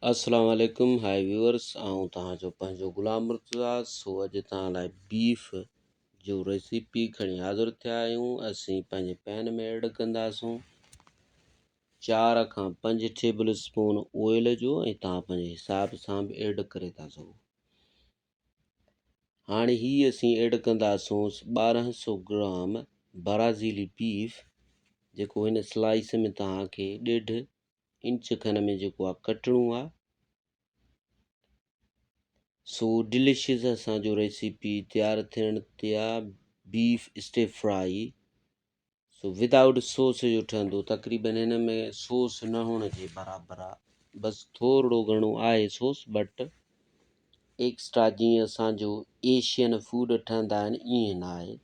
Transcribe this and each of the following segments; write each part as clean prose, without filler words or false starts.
अस्सलाम वालेकुम हाय व्यूअर्स आऊं तव्हांजो पंहिंजो गुलाम मुर्तज़ा। सो अॼु तव्हां लाइ बीफ जो रेसिपी खणी हाज़िर थिया आहियूं। असीं पंहिंजे पैन में ऐड कंदासूं 4 खां 5 टेबल स्पून ऑयल जो ऐं तव्हां पंहिंजे हिसाब सां बि ऐड करे था सघो। हाणे ही असीं ऐड कंदासूं 1200 ग्राम ब्राज़ीली बीफ, जेको हिन स्लाइस में तव्हांखे 1.5 इंच खन में जेको आहे कटणो आहे। सो डिलिशियस असांजो रेसिपी तैयार थियण ते आहे, beef stay fry. So without sauce जो ठहंदो, तक़रीबन हिन में सॉस न हुअण जे बराबरि आहे, बसि थोरो घणो आहे सॉस, बट एक्स्ट्रा जीअं असांजो एशियन फूड ठहंदा आहिनि ईअं न आहे।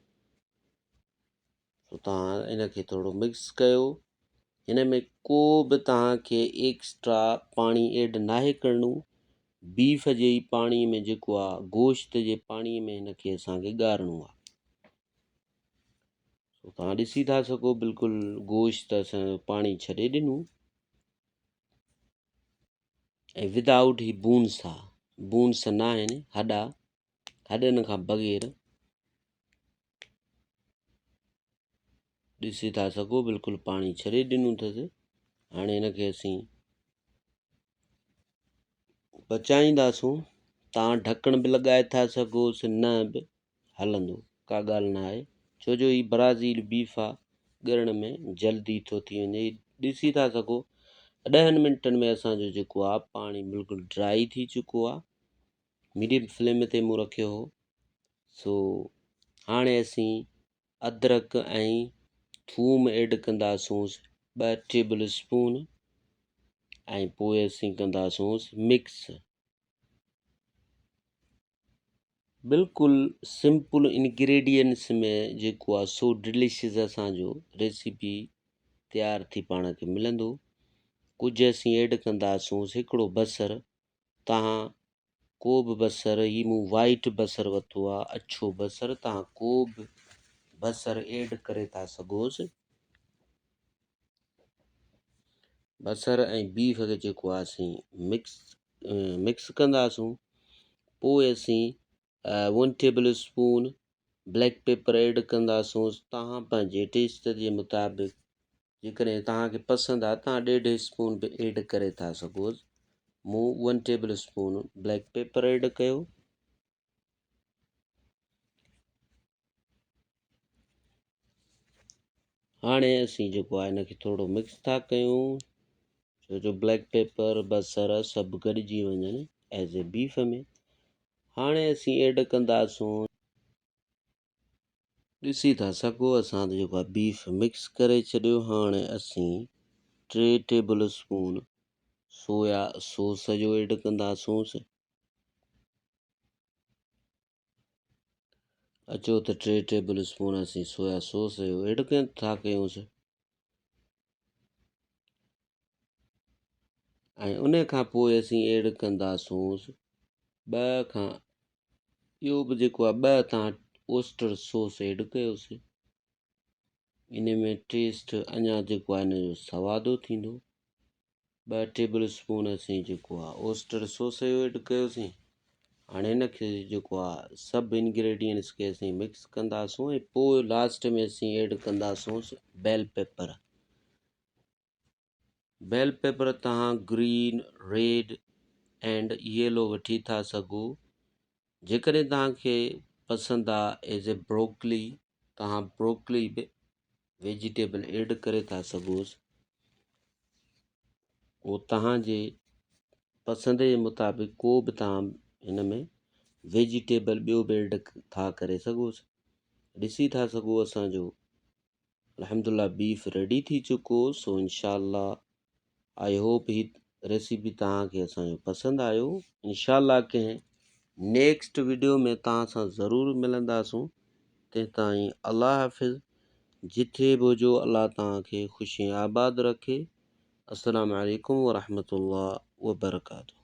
सो तव्हां इनखे थोरो मिक्स कयो। हिन में को बि तव्हांखे एक्स्ट्रा पाणी ऐड नाहे करिणो। बीफ जे ई पाणीअ में जेको आहे, गोश्त जे पाणीअ में हिनखे असांखे ॻारिणो आहे। सो तव्हां ॾिसी था सघो बिल्कुलु गोश्त असांजो पाणी छॾे ॾिनो ऐं विदाउट ही बून्स आहे, बून्स न आहिनि, हॾनि खां बग़ैर ॾिसी था सघो बिल्कुलु पाणी छॾे ॾिनो अथसि। हाणे हिनखे असीं पचाईंदासूं। तव्हां ढकण बि लॻाए था सघोसि, न बि हलंदो, का ॻाल्हि न आहे, छो जो ही ब्राज़ील बीफ आहे, ॻरण में जल्दी थो थी वञे। ॾिसी था सघो 10 मिंटनि में असांजो जेको आहे पाणी बिल्कुलु ड्राई थी चुको आहे। मीडियम फ्लेम ते मूं रखियो हो। सो हाणे असीं अदरक ऐं थूम ऐड कंदासूं 2 टेबल स्पून ऐं पोइ असीं कंदासूं मिक्स। बिल्कुलु सिंपल इंग्रेडिएंट्स में जेको आहे सो डिलिशियस असांजो रेसिपी तैयार थी पाण खे मिलंदो। कुझु असीं ऐड कंदासूं हिकिड़ो बसरु। तव्हां को बि बसरु, ही मूं वाइट बसरु वरितो आहे, अछो बसरु, तव्हां को बि बसरु ऐड करे था सघोसि। बसरु ऐं बीफ खे जेको आहे असीं मिक्स कंदासूं। पोइ असीं 1 table spoon black pepper add कंदासूं। तव्हां पंहिंजे टेस्ट जे मुताबिक़ जेकॾहिं तव्हांखे पसंदि आहे तव्हां 1.5 स्पून बि ऐड करे था सघोसि। मूं 1 table spoon black pepper add कयो। हाणे असीं जेको आहे हिनखे थोरो मिक्स था कयूं, छो जो ब्लैक पेपर बसरु सभु गॾिजी वञनि एज़ ए बीफ में। हाणे असीं ऐड कंदासूं, ॾिसी था सघो असां जेको आहे बीफ मिक्स करे छॾियो। हाणे असीं 3 टेबल स्पून सोया सॉस जो ऐड कंदासूं। अचो त 3 टेबल स्पून असीं सोया सॉस जो ऐड था कयूंसि ऐं उन खां पोइ असीं ऐड कंदासूं 2 खां, इहो बि जेको आहे 2 तव्हां ओस्टर सॉस ऐड कयोसि। इन में टेस्ट अञा जेको आहे हिन जो सवादो थींदो। 2 टेबल स्पून असीं जेको आहे ओस्टर सॉस जो ऐड कयोसीं। हाणे हिनखे जेको आहे सभु इंग्रेडिएंट्स खे असीं मिक्स कंदासूं ऐं पोइ लास्ट में असीं ऐड कंदासूं बेल पेपर। बेल पेपर तव्हां ग्रीन, रेड एंड येलो वठी था सघो। जेकॾहिं तव्हांखे पसंदि आहे एज़ ए ब्रोकली, तव्हां ब्रोकली बि वेजिटेबल ऐड करे था सघोसि। उहो तव्हांजे पसंदि जे मुताबिक़ को बि तव्हां हिन में वेजिटेबल ॿियो बि ऐड था करे सघोसि। ॾिसी था सघो असांजो अल्हम्दुलिल्लाह बीफ रेडी थी चुको। सो इंशाअल्लाह आई होप ही रेसिपी तव्हांखे असांजो पसंदि आयो। इंशाअल्लाह कंहिं नेक्स्ट वीडियो में तव्हां सां ज़रूरु मिलंदासूं। तें ताईं अल्लाह हाफ़िज़। जिथे बि हुजो अल्लाह तव्हांखे ख़ुशी आबाद रखे। अस्सलामु अलैकुम वरहमतुल्लाह वबरकातुहू।